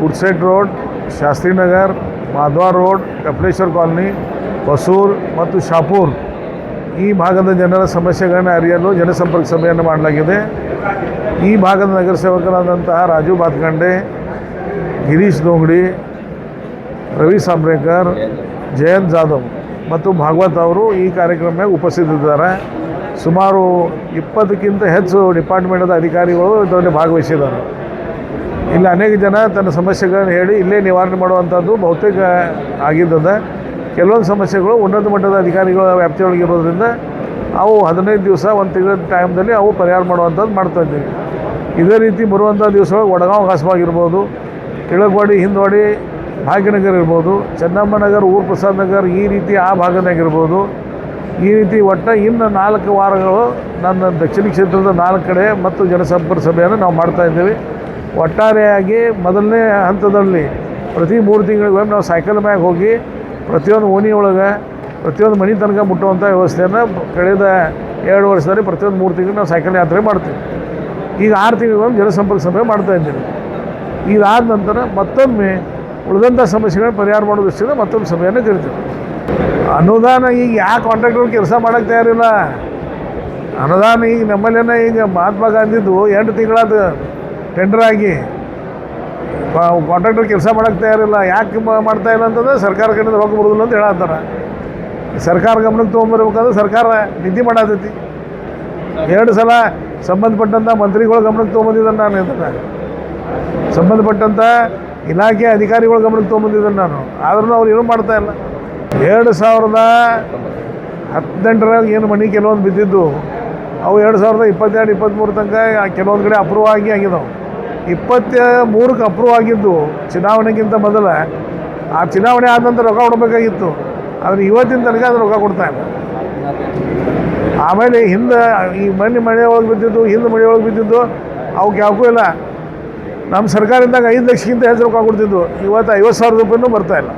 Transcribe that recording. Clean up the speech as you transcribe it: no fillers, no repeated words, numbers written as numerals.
ಗುಡ್ಸೆಟ್ road, Shastrinagar, Madhava road, Kapileshwar colony, Hosur ಮತ್ತು ಶಾಪೂರ್ ಈ ಭಾಗದ ಜನರ ಸಮಸ್ಯೆಗಳನ್ನು ಅರಿಯಲು ಜನಸಂಪರ್ಕ ಸಭೆಯನ್ನು ಮಾಡಲಾಗಿದೆ. ಈ ಭಾಗದ ನಗರಸೇವಕರಾದಂತಹ ರಾಜು ಬಾತ್ಕಂಡೆ, ಗಿರೀಶ್ ದೋಂಗಡಿ, ರವಿ ಸಾಂಬ್ರೇಕರ್, ಜಯಂತ್ ಜಾಧವ್ ಮತ್ತು ಭಾಗವತ್ ಅವರು ಈ ಕಾರ್ಯಕ್ರಮಕ್ಕೆ ಉಪಸ್ಥಿತರಿದ್ದಾರೆ. ಸುಮಾರು 20ಕ್ಕಿಂತ ಹೆಚ್ಚು ಡಿಪಾರ್ಟ್ಮೆಂಟದ ಅಧಿಕಾರಿಗಳು ಇದರಲ್ಲಿ ಭಾಗವಹಿಸಿದ್ದಾರೆ. ಇಲ್ಲಿ ಅನೇಕ ಜನ ತನ್ನ ಸಮಸ್ಯೆಗಳನ್ನು ಹೇಳಿ ಇಲ್ಲೇ ನಿವಾರಣೆ ಮಾಡುವಂಥದ್ದು ಬಹುತೇಕ ಆಗಿದ್ದದ. ಕೆಲವೊಂದು ಸಮಸ್ಯೆಗಳು ಉನ್ನತ ಮಟ್ಟದ ಅಧಿಕಾರಿಗಳ ವ್ಯಾಪ್ತಿಯೊಳಗಿರೋದ್ರಿಂದ ಅವು 15 ದಿವಸ, 1 ತಿಂಗಳ ಟೈಮ್ದಲ್ಲಿ ಅವು ಪರಿಹಾರ ಮಾಡುವಂಥದ್ದು ಮಾಡ್ತಾಯಿದ್ದೀವಿ. ಇದೇ ರೀತಿ ಬರುವಂಥ ದಿವಸಗಳು ವಡಗಾಂವ್ ಕಾಸ್ಬಾಗಿರ್ಬೋದು, ಟಿಳಕವಾಡಿ, ಹಿಂದವಾಡಿ, ಭಾಗ್ಯನಗರ ಇರ್ಬೋದು, ಚೆನ್ನಮ್ಮನಗರ, ಊರು ಪ್ರಸಾದ್ ನಗರ್ ಈ ರೀತಿ ಆ ಭಾಗದಾಗಿರ್ಬೋದು. ಈ ರೀತಿ ಒಟ್ಟು ಇನ್ನು 4 ವಾರಗಳು ನನ್ನ ದಕ್ಷಿಣ ಕ್ಷೇತ್ರದ 4 ಕಡೆ ಮತ್ತು ಜನಸಂಪರ್ಕ ಸಭೆಯನ್ನು ನಾವು ಮಾಡ್ತಾಯಿದ್ದೀವಿ. ಒಟ್ಟಾರೆಯಾಗಿ ಮೊದಲನೇ ಹಂತದಲ್ಲಿ ಪ್ರತಿ 3 ತಿಂಗಳಿಗೊಮ್ಮೆ ನಾವು ಸೈಕಲ್ ಮ್ಯಾಗ ಹೋಗಿ ಪ್ರತಿಯೊಂದು ಓಣಿ ಒಳಗೆ ಪ್ರತಿಯೊಂದು ಮನೆ ತನಕ ಮುಟ್ಟುವಂಥ ವ್ಯವಸ್ಥೆಯನ್ನು ಕಳೆದ 2 ವರ್ಷದಲ್ಲಿ ಪ್ರತಿಯೊಂದು 3 ತಿಂಗಳು ನಾವು ಸೈಕಲ್ ಯಾತ್ರೆ ಮಾಡ್ತೀವಿ. ಈಗ 6 ತಿಂಗಳಿಗೊಮ್ಮೆ ಜನಸಂಪರ್ಕ ಸಭೆ ಮಾಡ್ತಾಯಿದ್ದೀವಿ. ಇದಾದ ನಂತರ ಮತ್ತೊಮ್ಮೆ ಉಳಿದಂಥ ಸಮಸ್ಯೆಗಳನ್ನ ಪರಿಹಾರ ಮಾಡೋ ದೃಷ್ಟಿಯಿಂದ ಮತ್ತೊಂದು ಸಭೆಯನ್ನು ಕರಿತೀವಿ. ಅನುದಾನ ಈಗ ಯಾವ ಕಾಂಟ್ರಾಕ್ಟ್ಗಳು ಕೆಲಸ ಮಾಡೋಕ್ಕೆ ತಯಾರಿಲ್ಲ. ಅನುದಾನ ಈಗ ನಮ್ಮಲ್ಲೇನ ಈಗ ಮಹಾತ್ಮ ಗಾಂಧಿದು 8 ತಿಂಗಳಾದ ಟೆಂಡರ್ ಆಗಿ ಕಾಂಟ್ರಾಕ್ಟರ್ ಕೆಲಸ ಮಾಡೋಕ್ಕೆ ತಯಾರಿಲ್ಲ. ಯಾಕೆ ಮಾಡ್ತಾಯಿಲ್ಲ ಅಂತಂದರೆ ಸರ್ಕಾರ ಕಡೆಯಿಂದ ರೊಕ್ಕ ಬರೋದಿಲ್ಲ ಅಂತ ಹೇಳತ್ತಾರೆ. ಸರ್ಕಾರ ಗಮನಕ್ಕೆ ತೊಗೊಂಬರ್ಬೇಕಾದ್ರೆ ಸರ್ಕಾರ ನಿಧಿ ಮಾಡತೈತಿ. 2 ಸಲ ಸಂಬಂಧಪಟ್ಟಂಥ ಮಂತ್ರಿಗಳ ಗಮನಕ್ಕೆ ತೊಗೊಂಬಂದಿದ್ದಾನೆ ನಾನು. ಇದನ್ನು ಸಂಬಂಧಪಟ್ಟಂಥ ಇಲಾಖೆ ಅಧಿಕಾರಿಗಳ ಗಮನಕ್ಕೆ ತೊಗೊಂಬಂದಿದ್ದಾನೆ ನಾನು. ಆದ್ರೂ ಅವ್ರು ಏನೂ ಮಾಡ್ತಾಯಿಲ್ಲ. 2018 ಏನು ಮನೆ ಕೆಲವೊಂದು ಬಿದ್ದಿದ್ದು ಅವು 2022-23 ತನಕ ಕೆಲವೊಂದು ಕಡೆ ಅಪ್ರೂವ್ ಆಗಿದಾವೆ. 23ಕ್ಕೆ ಅಪ್ರೂವ್ ಆಗಿದ್ದು ಚುನಾವಣೆಗಿಂತ ಮೊದಲ. ಆ ಚುನಾವಣೆ ಆದ ನಂತರ ರೊಕ್ಕ ಕೊಡಬೇಕಾಗಿತ್ತು. ಆದರೆ ಇವತ್ತಿನ ತನಕ ಅದು ರೊಕ್ಕ ಕೊಡ್ತಾಯಿಲ್ಲ. ಆಮೇಲೆ ಹಿಂದೆ ಈ ಮಳೆ ಒಳಗೆ ಬಿದ್ದಿದ್ದು, ಹಿಂದೆ ಮಳೆ ಒಳಗೆ ಬಿದ್ದಿದ್ದು ಅವಕ್ಕೆ ಯಾವಕ್ಕೂ ಇಲ್ಲ. ನಮ್ಮ ಸರ್ಕಾರದಿಂದಾಗ 5 ಲಕ್ಷಕ್ಕಿಂತ ಹೆಚ್ಚು ರೊಕ್ಕ ಕೊಡ್ತಿದ್ದು. ಇವತ್ತು 50,000 ರೂಪಾಯಿನೂ ಬರ್ತಾಯಿಲ್ಲ.